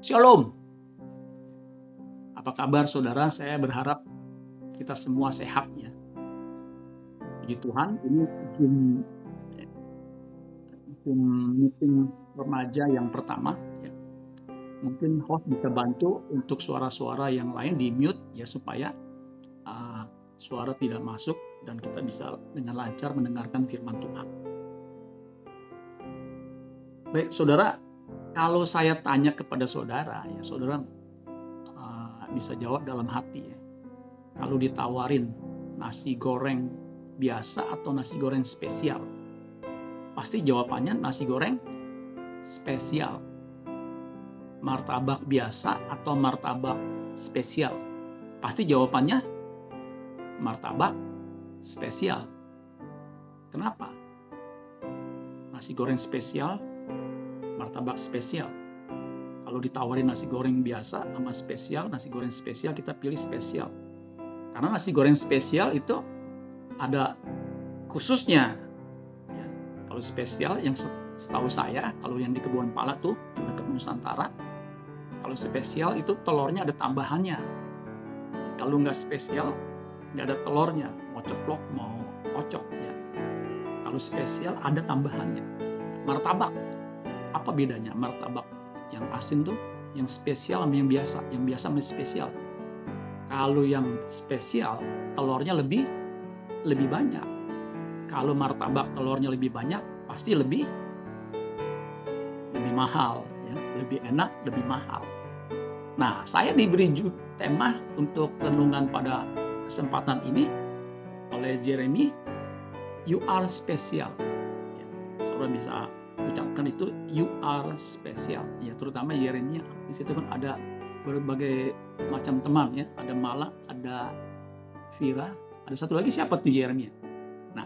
Shalom. Apa kabar saudara? Saya berharap kita semua sehat ya. Puji Tuhan, ini Zoom meeting remaja yang pertama. Ya. Mungkin host bisa bantu untuk suara-suara yang lain di mute ya supaya suara tidak masuk dan kita bisa dengan lancar mendengarkan firman Tuhan. Baik, saudara, kalau saya tanya kepada saudara, ya saudara bisa jawab dalam hati ya. Kalau ditawarin nasi goreng biasa atau nasi goreng spesial, pasti jawabannya nasi goreng spesial. Martabak biasa atau martabak spesial, pasti jawabannya martabak spesial. Kenapa? Nasi goreng spesial, martabak spesial. Kalau ditawarin nasi goreng biasa sama spesial, nasi goreng spesial kita pilih spesial. Karena nasi goreng spesial itu ada khususnya. Ya, kalau spesial yang setahu saya, kalau yang di Kebun Pala tuh yang dekat Nusantara, kalau spesial itu telurnya ada tambahannya. Kalau nggak spesial, nggak ada telurnya. Mau ceplok, mau ocok. Ya. Kalau spesial ada tambahannya. Martabak, apa bedanya martabak? Yang asin tuh, yang spesial sama yang biasa. Yang biasa sama spesial. Kalau yang spesial, telurnya lebih banyak. Kalau martabak telurnya lebih banyak, pasti lebih mahal. Ya. Lebih enak, lebih mahal. Nah, saya diberi tema untuk renungan pada kesempatan ini oleh Jeremy, You are special. Ya, saudara bisa ucapkan itu, you are special. Ya, terutama Yeremia. Di situ kan ada berbagai macam teman ya. Ada Mala, ada Vira, ada satu lagi siapa tuh Yeremia. Nah,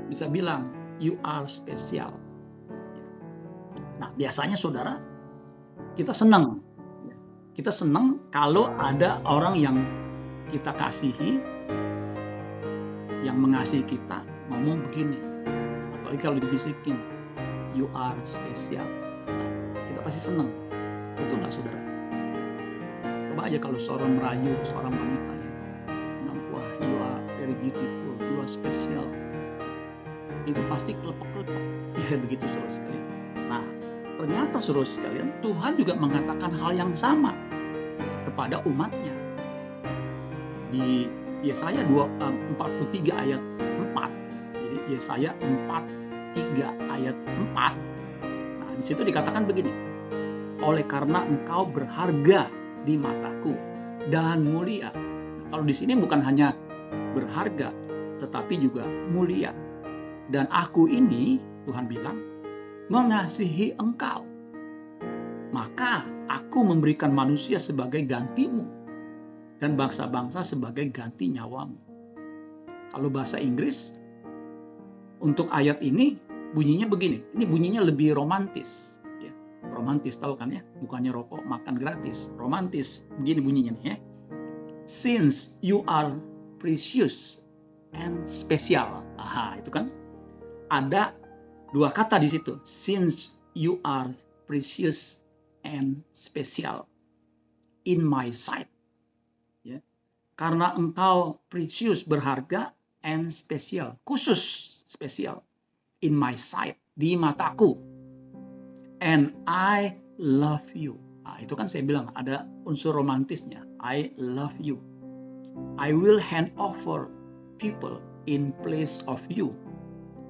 bisa bilang you are special. Nah, biasanya saudara kita senang. Kita senang kalau ada orang yang kita kasihi, yang mengasihi kita, ngomong begini. Apalagi kalau dibisikin, you are special. Kita pasti senang. Betul nggak saudara? Coba aja kalau seorang merayu, seorang wanita ya, bilang, wah you are very beautiful, you are special. Itu pasti kelepek-kelepek. Ya begitu saudara sekalian. Nah, ternyata saudara sekalian, Tuhan juga mengatakan hal yang sama kepada umatnya. Di Yesaya 43 ayat 4. Jadi Yesaya 43 ayat 4. Nah, di situ dikatakan begini. Oleh karena engkau berharga di mataku dan mulia. Nah, kalau di sini bukan hanya berharga, tetapi juga mulia. Dan aku ini, Tuhan bilang, mengasihi engkau. Maka aku memberikan manusia sebagai gantimu dan bangsa-bangsa sebagai ganti nyawamu. Kalau bahasa Inggris, untuk ayat ini bunyinya begini. Ini bunyinya lebih romantis. Ya. Romantis tahu kan ya? Bukannya rokok makan gratis. Romantis. Begini bunyinya nih ya. Since you are precious and special. Aha, itu kan. Ada dua kata di situ. Since you are precious and special in my sight. Ya. Karena engkau precious, berharga, and special, khusus, spesial, in my sight, di mataku, and I love you. Nah, itu kan saya bilang ada unsur romantisnya. I love you. I will hand over people in place of you,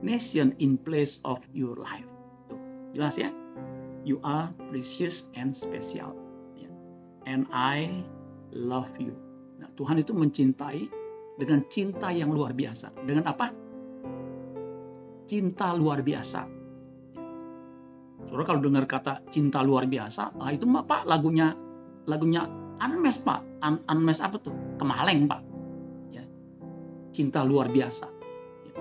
nation in place of your life. Tuh, jelas ya? You are precious and special, and I love you. Nah, Tuhan itu mencintai dengan cinta yang luar biasa. Dengan apa? Cinta luar biasa. Saudara kalau dengar kata cinta luar biasa, itu mah Pak lagunya Unmesh Pak. Unmesh apa tuh? Kemaleng Pak. Ya. Cinta luar biasa. Ya.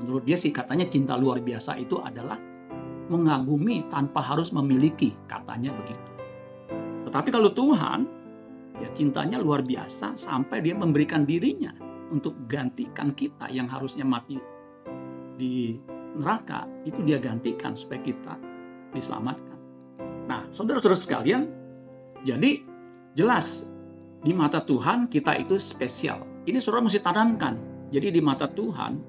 Menurut dia sih katanya cinta luar biasa itu adalah mengagumi tanpa harus memiliki, katanya begitu. Tetapi kalau Tuhan, ya cintanya luar biasa sampai dia memberikan dirinya untuk gantikan kita yang harusnya mati di neraka, itu dia gantikan supaya kita diselamatkan. Nah, saudara-saudara sekalian, jadi jelas di mata Tuhan kita itu spesial. Ini saudara mesti tanamkan. Jadi di mata Tuhan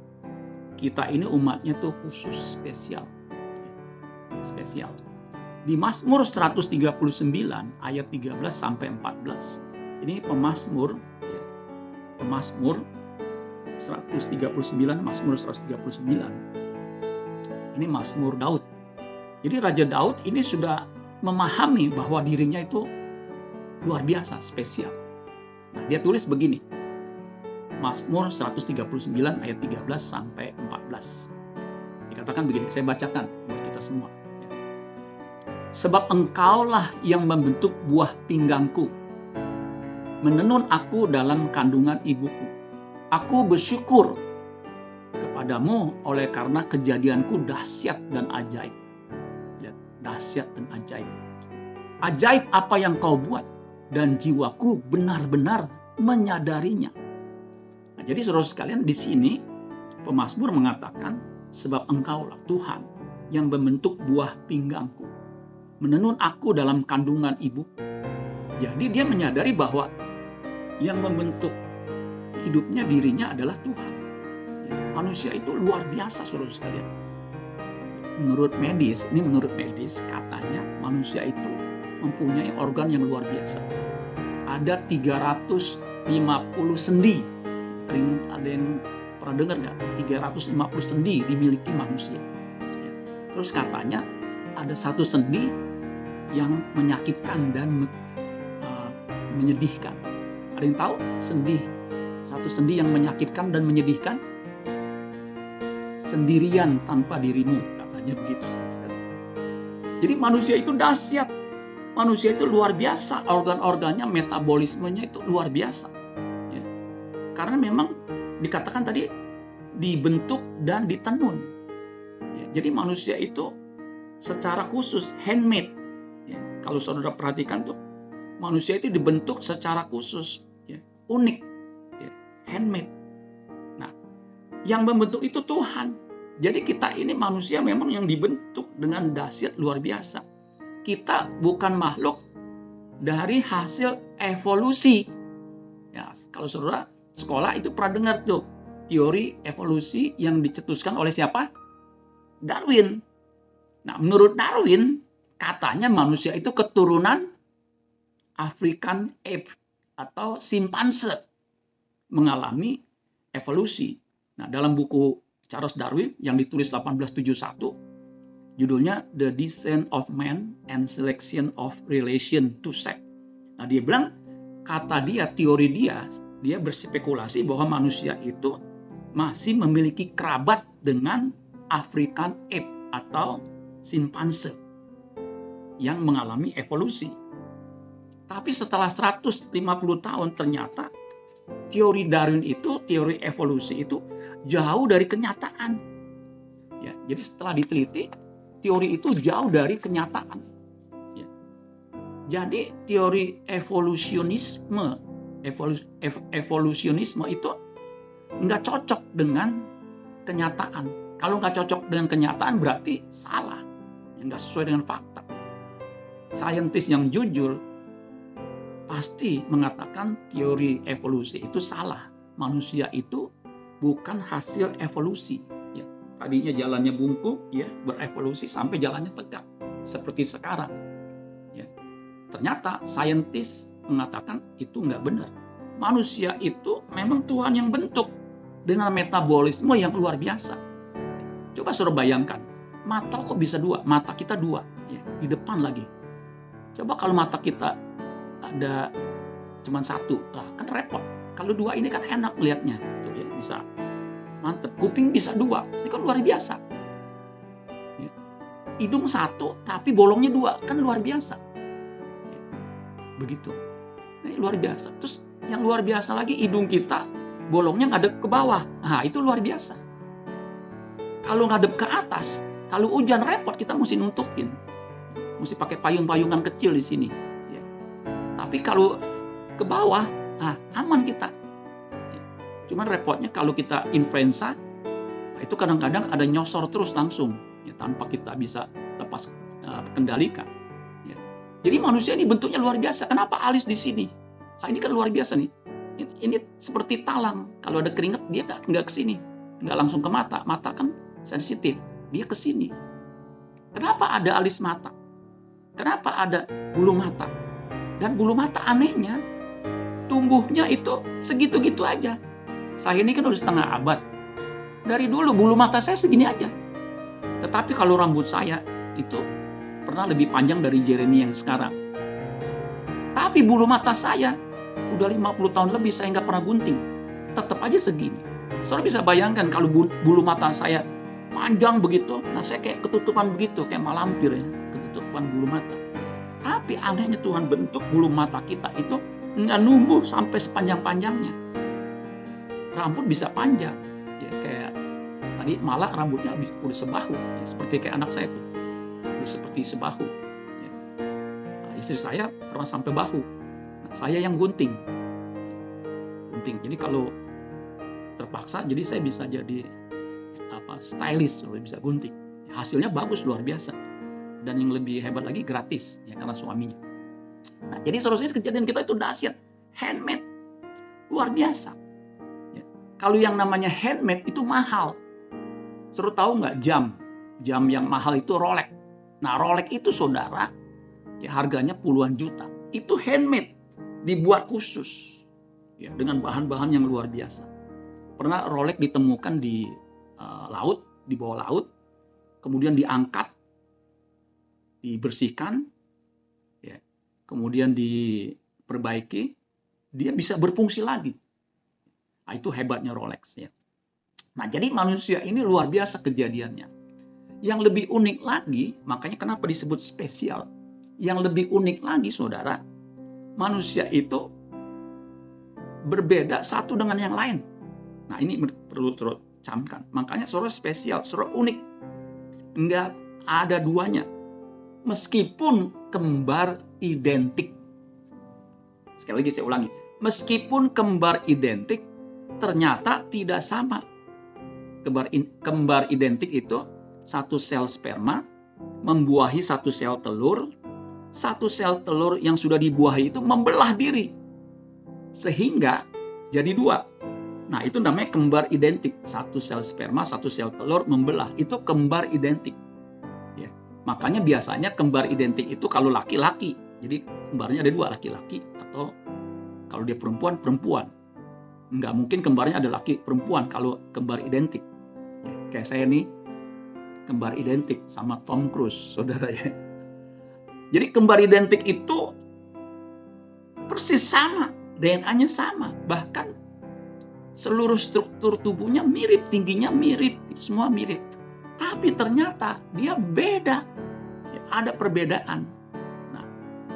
kita ini umatnya tuh khusus, spesial. Spesial. Di Mazmur 139 ayat 13 sampai 14. Ini Mazmur 139, Mazmur 139. Ini Mazmur Daud. Jadi Raja Daud ini sudah memahami bahwa dirinya itu luar biasa, spesial. Nah, dia tulis begini. Mazmur 139 ayat 13 sampai 14. Dikatakan begini, saya bacakan buat kita semua. Sebab engkaulah yang membentuk buah pinggangku, menenun aku dalam kandungan ibuku. Aku bersyukur kepadamu oleh karena kejadianku dahsyat dan ajaib. Dahsyat dan ajaib. Ajaib apa yang kau buat, dan jiwaku benar-benar menyadarinya. Nah, jadi saudara sekalian, di sini pemazmur mengatakan, sebab engkaulah Tuhan yang membentuk buah pinggangku, menenun aku dalam kandungan ibuku. Jadi dia menyadari bahwa yang membentuk hidupnya, dirinya adalah Tuhan. Manusia itu luar biasa, saudara sekalian. Menurut medis katanya manusia itu mempunyai organ yang luar biasa. Ada 350 sendi. Ada yang pernah dengar nggak? 350 sendi dimiliki manusia. Terus katanya ada satu sendi yang menyakitkan dan menyedihkan. Ada yang tahu satu sendi yang menyakitkan dan menyedihkan? Sendirian tanpa dirimu, katanya begitu. Jadi manusia itu dahsyat. Manusia itu luar biasa. Organ-organnya, metabolismenya itu luar biasa. Ya. Karena memang dikatakan tadi dibentuk dan ditenun. Ya. Jadi manusia itu secara khusus, handmade. Ya. Kalau saudara perhatikan tuh, manusia itu dibentuk secara khusus. Ya. Unik. Ya. Handmade. Nah, yang membentuk itu Tuhan. Jadi kita ini manusia memang yang dibentuk dengan dahsyat luar biasa. Kita bukan makhluk dari hasil evolusi. Ya, kalau saudara sekolah itu pernah dengar tuh teori evolusi yang dicetuskan oleh siapa? Darwin. Nah, menurut Darwin katanya manusia itu keturunan African ape atau simpanse mengalami evolusi. Nah, dalam buku Charles Darwin yang ditulis 1871, judulnya The Descent of Man and Selection of Relation to Sex. Nah, dia bilang, teori dia berspekulasi bahwa manusia itu masih memiliki kerabat dengan African ape atau simpanse yang mengalami evolusi. Tapi setelah 150 tahun ternyata teori Darwin itu, teori evolusi itu jauh dari kenyataan. Ya, jadi setelah diteliti, teori itu jauh dari kenyataan. Ya. Jadi teori evolusionisme itu nggak cocok dengan kenyataan. Kalau nggak cocok dengan kenyataan berarti salah, nggak sesuai dengan fakta. Saintis yang jujur pasti mengatakan teori evolusi itu salah. Manusia itu bukan hasil evolusi. Ya, tadinya jalannya bungkuk, ya, berevolusi sampai jalannya tegak seperti sekarang. Ya, ternyata saintis mengatakan itu nggak benar. Manusia itu memang Tuhan yang bentuk dengan metabolisme yang luar biasa. Coba saudara bayangkan, mata kok bisa dua? Mata kita dua, ya, di depan lagi. Coba kalau mata kita ada cuma satu, lah kan repot. Kalau dua ini kan enak melihatnya, tuh, ya, bisa mantep. Kuping bisa dua, ini kan luar biasa. Ya. Hidung satu, tapi bolongnya dua, kan luar biasa. Ya. Begitu, ini luar biasa. Terus yang luar biasa lagi, hidung kita bolongnya ngadep ke bawah, nah itu luar biasa. Kalau ngadep ke atas, kalau hujan repot kita mesti nutupin, mesti pakai payung-payungan kecil di sini. Tapi kalau ke bawah, aman kita. Cuman repotnya kalau kita influenza, itu kadang-kadang ada nyosor terus langsung, ya, tanpa kita bisa lepas kendalikan. Ya. Jadi manusia ini bentuknya luar biasa. Kenapa alis di sini? Nah, ini kan luar biasa nih. Ini seperti talang. Kalau ada keringat dia nggak ke sini, nggak langsung ke mata. Mata kan sensitif, dia ke sini. Kenapa ada alis mata? Kenapa ada bulu mata? Dan bulu mata anehnya tumbuhnya itu segitu-gitu aja. Saya ini kan udah setengah abad. Dari dulu bulu mata saya segini aja. Tetapi kalau rambut saya itu pernah lebih panjang dari Jeremy yang sekarang. Tapi bulu mata saya udah 50 tahun lebih saya nggak pernah gunting. Tetap aja segini. Saudara bisa bayangkan kalau bulu mata saya panjang begitu, nah saya kayak ketutupan begitu, kayak malampir ya, ketutupan bulu mata. Tapi anehnya Tuhan bentuk bulu mata kita itu nggak numbuh sampai sepanjang-panjangnya. Rambut bisa panjang, ya kayak tadi malah rambutnya udah sebahu, ya, seperti kayak anak saya tuh, udah seperti sebahu. Ya. Nah, istri saya pernah sampai bahu, nah, saya yang gunting. Jadi kalau terpaksa, jadi saya bisa jadi stylist, bisa gunting. Hasilnya bagus, luar biasa. Dan yang lebih hebat lagi gratis, ya karena suaminya. Nah, jadi seharusnya kejadian kita itu dahsyat, handmade, luar biasa. Ya. Kalau yang namanya handmade itu mahal. Saudara tahu nggak jam yang mahal itu Rolex. Nah, Rolex itu saudara, ya harganya puluhan juta. Itu handmade, dibuat khusus, ya dengan bahan-bahan yang luar biasa. Pernah Rolex ditemukan di laut, di bawah laut, kemudian diangkat, dibersihkan, ya, kemudian diperbaiki, dia bisa berfungsi lagi. Nah, itu hebatnya Rolex. Ya. Nah, jadi manusia ini luar biasa kejadiannya. Yang lebih unik lagi, makanya kenapa disebut spesial. Yang lebih unik lagi, saudara, manusia itu berbeda satu dengan yang lain. Nah, ini perlu camkan. Makanya saudara spesial, saudara unik. Enggak ada duanya. Meskipun kembar identik. Sekali lagi saya ulangi. Meskipun kembar identik, ternyata tidak sama. Kembar identik itu satu sel sperma membuahi satu sel telur. Satu sel telur yang sudah dibuahi itu membelah diri. Sehingga jadi dua. Nah, itu namanya kembar identik. Satu sel sperma, satu sel telur membelah. Itu kembar identik. Ya. Makanya biasanya kembar identik itu kalau laki-laki. Jadi kembarnya ada dua, laki-laki atau kalau dia perempuan, perempuan. Nggak mungkin kembarnya ada laki, perempuan kalau kembar identik. Ya, kayak saya nih, kembar identik sama Tom Cruise, saudara ya. Jadi kembar identik itu persis sama, DNA-nya sama. Bahkan seluruh struktur tubuhnya mirip, tingginya mirip, semua mirip. Tapi ternyata dia beda. Ya, ada perbedaan. Nah,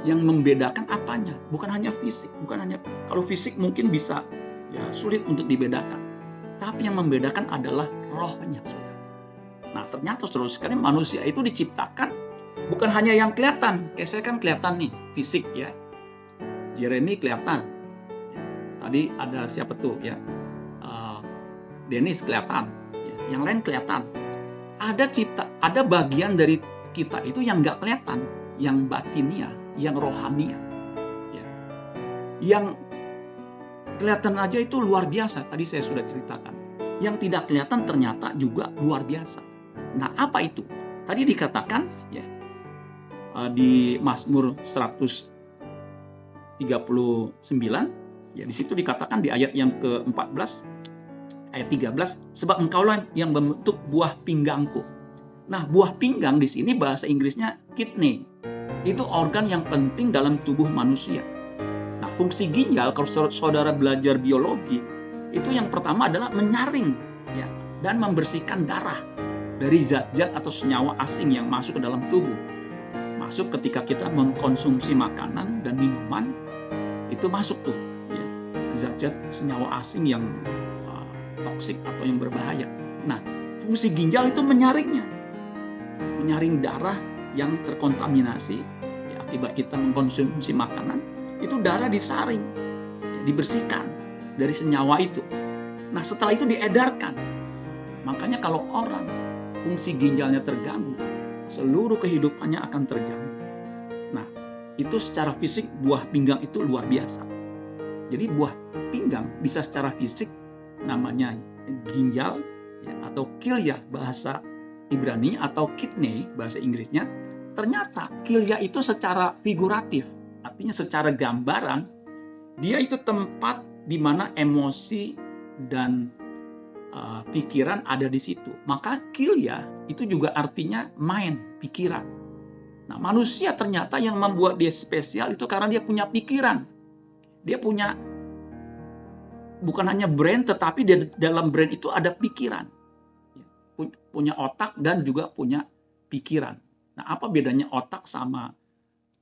yang membedakan apanya? Bukan hanya fisik, kalau fisik mungkin bisa ya sulit untuk dibedakan. Tapi yang membedakan adalah rohnya, saudara. Nah, ternyata saudara sekalian manusia itu diciptakan bukan hanya yang kelihatan. Kayak saya kan kelihatan nih, fisik ya. Jeremy kelihatan. Tadi ada siapa tuh ya? Dennis kelihatan, ya. Yang lain kelihatan. Ada bagian dari kita itu yang nggak kelihatan, yang batinia, yang rohania, ya. Yang kelihatan aja itu luar biasa. Tadi saya sudah ceritakan. Yang tidak kelihatan ternyata juga luar biasa. Nah, apa itu? Tadi dikatakan, ya, di Mazmur 139, ya di situ dikatakan di ayat yang ke-14. Ayat 13, sebab engkaulah yang membentuk buah pinggangku. Nah, buah pinggang di sini bahasa Inggrisnya kidney. Itu organ yang penting dalam tubuh manusia. Nah, fungsi ginjal kalau saudara belajar biologi, itu yang pertama adalah menyaring ya, dan membersihkan darah dari zat-zat atau senyawa asing yang masuk ke dalam tubuh. Masuk ketika kita mengkonsumsi makanan dan minuman, itu masuk tuh ya, zat-zat senyawa asing yang toksik atau yang berbahaya. Nah, fungsi ginjal itu menyaringnya. Menyaring darah yang terkontaminasi ya, akibat kita mengkonsumsi makanan, itu darah disaring, ya, dibersihkan dari senyawa itu. Nah, setelah itu diedarkan. Makanya kalau orang fungsi ginjalnya terganggu, seluruh kehidupannya akan terganggu. Nah, itu secara fisik buah pinggang itu luar biasa. Jadi buah pinggang bisa secara fisik namanya ginjal ya, atau kilya bahasa Ibrani atau kidney bahasa Inggrisnya. Ternyata kilya itu secara figuratif, artinya secara gambaran, dia itu tempat di mana emosi dan pikiran ada di situ. Maka kilya itu juga artinya mind, pikiran. Nah, manusia ternyata yang membuat dia spesial itu karena dia punya pikiran. Dia punya bukan hanya brain, tetapi di dalam brain itu ada pikiran. Punya otak dan juga punya pikiran. Nah, apa bedanya otak sama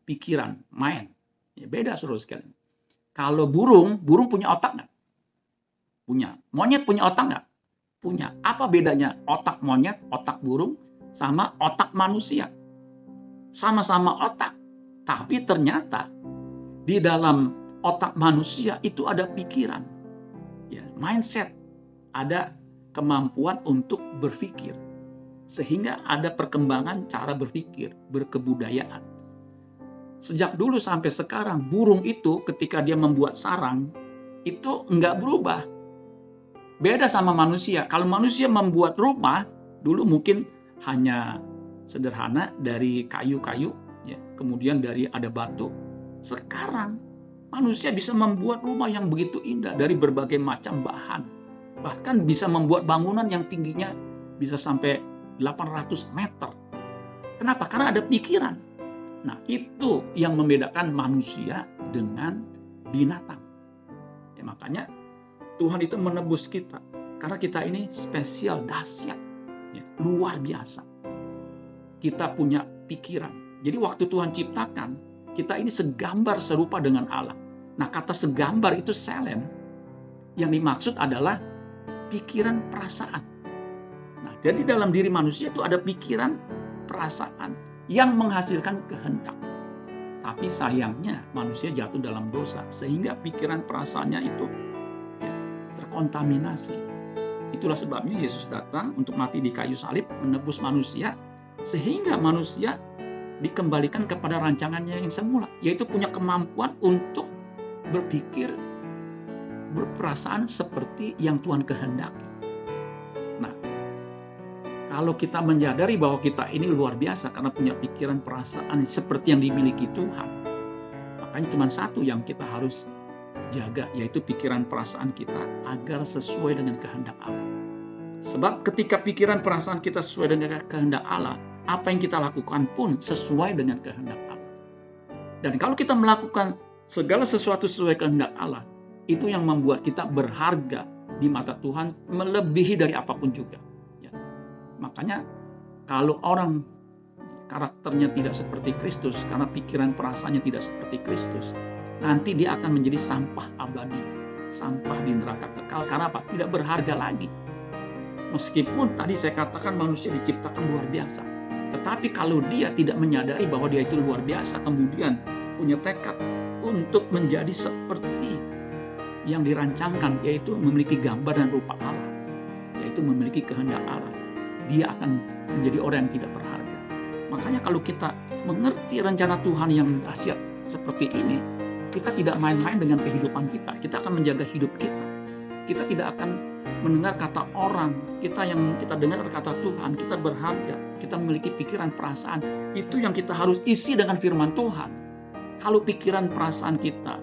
pikiran, mind? Ya, beda saudara sekalian. Kalau burung punya otak nggak? Punya. Monyet punya otak nggak? Punya. Apa bedanya otak monyet, otak burung, sama otak manusia? Sama-sama otak. Tapi ternyata di dalam otak manusia itu ada pikiran. Ya, mindset. Ada kemampuan untuk berpikir. Sehingga ada perkembangan cara berpikir, berkebudayaan. Sejak dulu sampai sekarang, burung itu ketika dia membuat sarang, itu nggak berubah. Beda sama manusia. Kalau manusia membuat rumah, dulu mungkin hanya sederhana dari kayu-kayu, ya, kemudian dari ada batu. Sekarang, manusia bisa membuat rumah yang begitu indah dari berbagai macam bahan. Bahkan bisa membuat bangunan yang tingginya bisa sampai 800 meter. Kenapa? Karena ada pikiran. Nah, itu yang membedakan manusia dengan binatang. Ya, makanya Tuhan itu menebus kita. Karena kita ini spesial, dahsyat. Ya, luar biasa. Kita punya pikiran. Jadi waktu Tuhan ciptakan, kita ini segambar serupa dengan Allah. Nah, kata segambar itu selem. Yang dimaksud adalah pikiran perasaan. Nah, jadi dalam diri manusia itu ada pikiran perasaan yang menghasilkan kehendak. Tapi sayangnya manusia jatuh dalam dosa. Sehingga pikiran perasaannya itu terkontaminasi. Itulah sebabnya Yesus datang untuk mati di kayu salib, menebus manusia, sehingga manusia dikembalikan kepada rancangannya yang semula, yaitu punya kemampuan untuk berpikir, berperasaan seperti yang Tuhan kehendaki. Nah, kalau kita menyadari bahwa kita ini luar biasa karena punya pikiran perasaan seperti yang dimiliki Tuhan, makanya cuma satu yang kita harus jaga, yaitu pikiran perasaan kita agar sesuai dengan kehendak Allah. Sebab ketika pikiran perasaan kita sesuai dengan kehendak Allah, apa yang kita lakukan pun sesuai dengan kehendak Allah. Dan kalau kita melakukan segala sesuatu sesuai kehendak Allah, itu yang membuat kita berharga di mata Tuhan melebihi dari apapun juga. Ya. Makanya kalau orang karakternya tidak seperti Kristus, karena pikiran perasaannya tidak seperti Kristus, nanti dia akan menjadi sampah abadi, sampah di neraka kekal. Karena apa? Tidak berharga lagi. Meskipun tadi saya katakan manusia diciptakan luar biasa, tetapi kalau dia tidak menyadari bahwa dia itu luar biasa, kemudian punya tekad untuk menjadi seperti yang dirancangkan, yaitu memiliki gambar dan rupa Allah, yaitu memiliki kehendak Allah, dia akan menjadi orang yang tidak berharga. Makanya kalau kita mengerti rencana Tuhan yang dahsyat seperti ini, kita tidak main-main dengan kehidupan kita. Kita akan menjaga hidup kita. Kita tidak akan mendengar kata orang. Kita dengar kata Tuhan. Kita berharga. Kita memiliki pikiran perasaan. Itu yang kita harus isi dengan firman Tuhan. Kalau pikiran perasaan kita,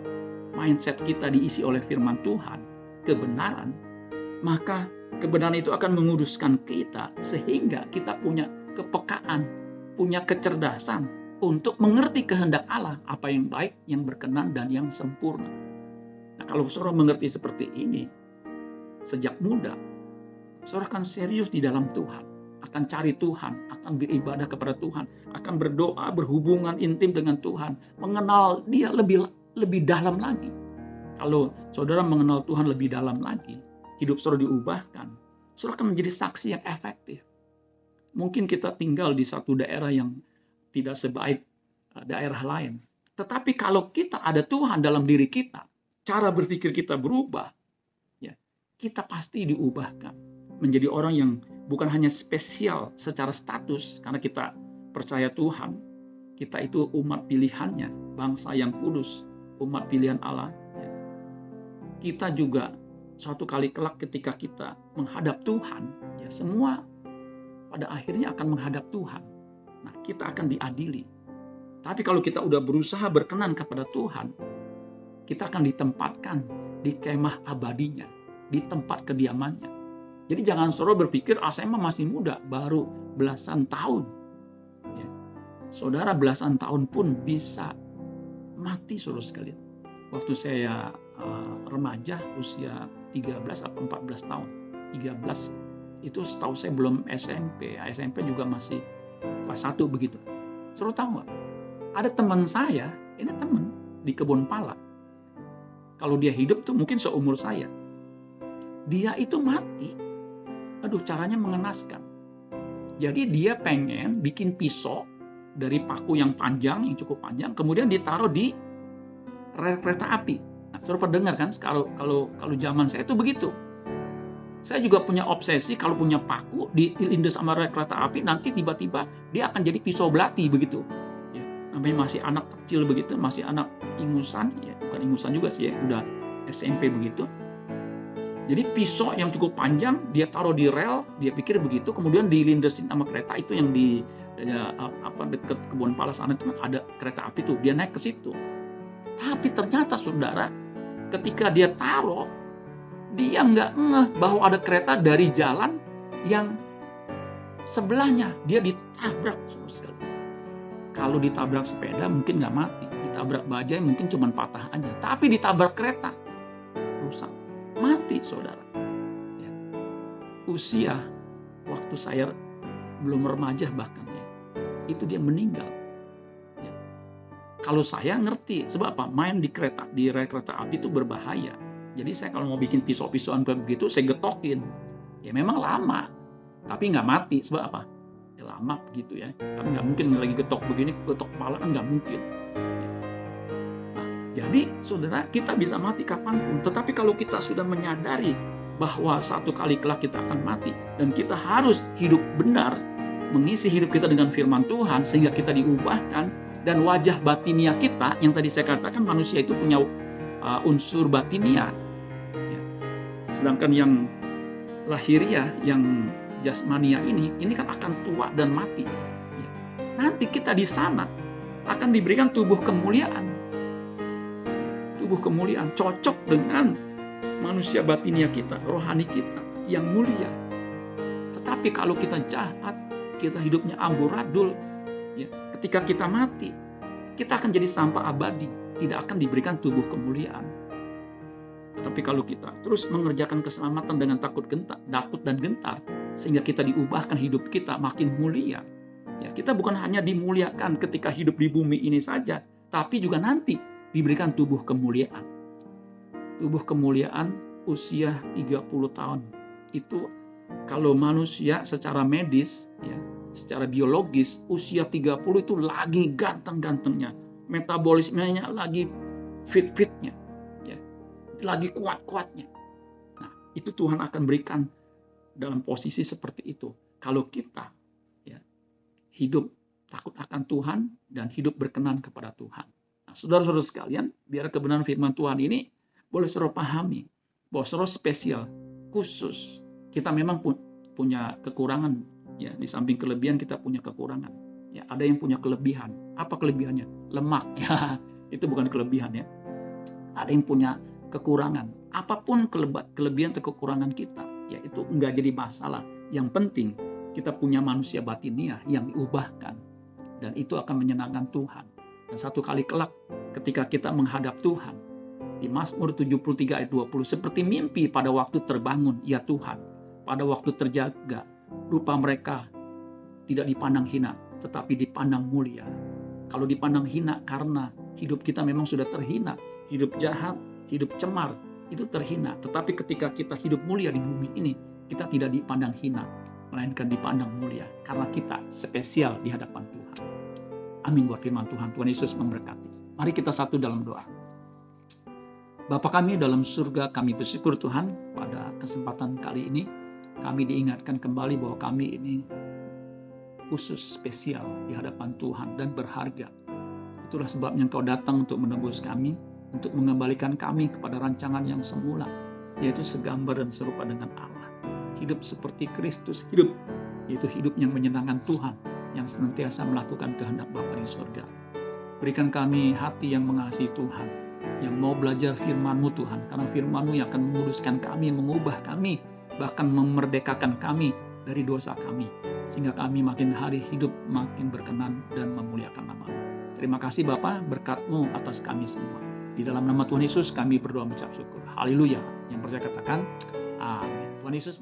mindset kita diisi oleh firman Tuhan, kebenaran, maka kebenaran itu akan menguduskan kita sehingga kita punya kepekaan, punya kecerdasan untuk mengerti kehendak Allah, apa yang baik, yang berkenan, dan yang sempurna. Nah, kalau saudara mengerti seperti ini, sejak muda, saudara akan serius di dalam Tuhan, akan cari Tuhan, akan beribadah kepada Tuhan, akan berdoa, berhubungan intim dengan Tuhan, mengenal Dia lebih dalam lagi. Kalau saudara mengenal Tuhan lebih dalam lagi, hidup saudara diubahkan, saudara akan menjadi saksi yang efektif. Mungkin kita tinggal di satu daerah yang tidak sebaik daerah lain. Tetapi kalau kita ada Tuhan dalam diri kita, cara berpikir kita berubah, ya, kita pasti diubahkan menjadi orang yang bukan hanya spesial secara status karena kita percaya Tuhan, Kita itu umat pilihannya, bangsa yang kudus, umat pilihan Allah. Kita juga suatu kali kelak ketika kita menghadap Tuhan, ya semua pada akhirnya akan menghadap Tuhan. Nah, kita akan diadili. Tapi kalau kita udah berusaha berkenan kepada Tuhan, kita akan ditempatkan di kemah abadinya, di tempat kediamannya. Jadi jangan selalu berpikir, saya masih muda, baru belasan tahun. Ya. Saudara belasan tahun pun bisa mati, saudara sekalian. Waktu saya remaja, usia 13 atau 14 tahun. 13, itu setahu saya belum SMP. SMP juga masih kelas 1 begitu. Saudara tahu nggak? Ada teman saya, ini teman di kebun pala. Kalau dia hidup tuh mungkin seumur saya. Dia itu mati. Aduh, caranya mengenaskan. Jadi dia pengen bikin pisau dari paku yang panjang, yang cukup panjang, kemudian ditaruh di rel kereta api. Nah, saudara pernah dengar kan? Kalau zaman saya itu begitu. Saya juga punya obsesi kalau punya paku dilindas sama rel kereta api, nanti tiba-tiba dia akan jadi pisau belati begitu. Ya, namanya masih anak kecil begitu, masih anak ingusan, ya bukan ingusan juga sih ya, udah SMP begitu. Jadi pisau yang cukup panjang dia taruh di rel, dia pikir begitu, kemudian dilindasin sama kereta itu yang di dekat kebun pala sana itu ada kereta api tuh, dia naik ke situ. Tapi ternyata saudara, ketika dia taruh, dia nggak ngeh bahwa ada kereta dari jalan yang sebelahnya, dia ditabrak saudara. Kalau ditabrak sepeda mungkin nggak mati, ditabrak bajai mungkin cuma patah aja, tapi ditabrak kereta rusak, mati saudara. Ya. Usia waktu saya belum remaja bahkan ya, itu dia meninggal. Ya. Kalau saya ngerti, sebab apa? Main di rel kereta api itu berbahaya. Jadi saya kalau mau bikin pisau-pisauan kayak begitu, saya getokin. Ya memang lama, tapi nggak mati. Sebab apa? Ya lama begitu ya. Karena nggak mungkin lagi getok begini, getok kepala kan nggak mungkin. Nah, jadi saudara, kita bisa mati kapanpun. Tetapi kalau kita sudah menyadari bahwa satu kali kelak kita akan mati, dan kita harus hidup benar, mengisi hidup kita dengan firman Tuhan, sehingga kita diubahkan, dan wajah batinia kita, yang tadi saya katakan manusia itu punya unsur batinia, ya. Sedangkan yang lahiriah, yang jasmania ini kan akan tua dan mati. Ya. Nanti kita di sana akan diberikan tubuh kemuliaan cocok dengan manusia batinia kita, rohani kita yang mulia. Tetapi kalau kita jahat, kita hidupnya amburadul, ya, ketika kita mati, kita akan jadi sampah abadi, tidak akan diberikan tubuh kemuliaan. Tapi kalau kita terus mengerjakan keselamatan dengan takut dan gentar, sehingga kita diubahkan hidup kita makin mulia. Ya, kita bukan hanya dimuliakan ketika hidup di bumi ini saja, tapi juga nanti diberikan tubuh kemuliaan. Tubuh kemuliaan usia 30 tahun. Itu kalau manusia secara medis, ya, secara biologis, usia 30 itu lagi ganteng-gantengnya. Metabolismenya lagi fit-fitnya, ya, lagi kuat-kuatnya. Nah, itu Tuhan akan berikan dalam posisi seperti itu. Kalau kita, ya, hidup takut akan Tuhan dan hidup berkenan kepada Tuhan. Nah, saudara-saudara sekalian, biar kebenaran firman Tuhan ini boleh saudara pahami bahwa saudara spesial, khusus. Kita memang punya kekurangan, ya, di samping kelebihan kita punya kekurangan. Ya, ada yang punya kelebihan. Apa kelebihannya? Lemak. Ya, itu bukan kelebihan ya. Ada yang punya kekurangan. Apapun kelebihan atau kekurangan kita, ya itu enggak jadi masalah. Yang penting kita punya manusia batinia yang diubahkan, dan itu akan menyenangkan Tuhan. Dan satu kali kelak ketika kita menghadap Tuhan, di Mazmur 73 ayat 20, seperti mimpi pada waktu terbangun, ya Tuhan, pada waktu terjaga, rupa mereka tidak dipandang hina, tetapi dipandang mulia. Kalau dipandang hina karena hidup kita memang sudah terhina, hidup jahat, hidup cemar, itu terhina. Tetapi ketika kita hidup mulia di bumi ini, kita tidak dipandang hina, melainkan dipandang mulia, karena kita spesial di hadapan Tuhan. Amin buat firman Tuhan. Tuhan Yesus memberkati. Mari kita satu dalam doa. Bapa kami dalam surga, kami bersyukur Tuhan pada kesempatan kali ini, kami diingatkan kembali bahwa kami ini khusus, spesial di hadapan Tuhan dan berharga. Itulah sebabnya Engkau datang untuk menebus kami, untuk mengembalikan kami kepada rancangan yang semula, yaitu segambar dan serupa dengan Allah. Hidup seperti Kristus hidup, yaitu hidup yang menyenangkan Tuhan, yang senantiasa melakukan kehendak Bapa di surga. Berikan kami hati yang mengasihi Tuhan, yang mau belajar firman-Mu Tuhan, karena firman-Mu yang akan menguduskan kami, mengubah kami, bahkan memerdekakan kami dari dosa kami, sehingga kami makin hari hidup makin berkenan dan memuliakan nama-Mu. Terima kasih Bapa, berkat-Mu atas kami semua. Di dalam nama Tuhan Yesus kami berdoa mengucap syukur. Haleluya. Yang percaya katakan amin. Tuhan Yesus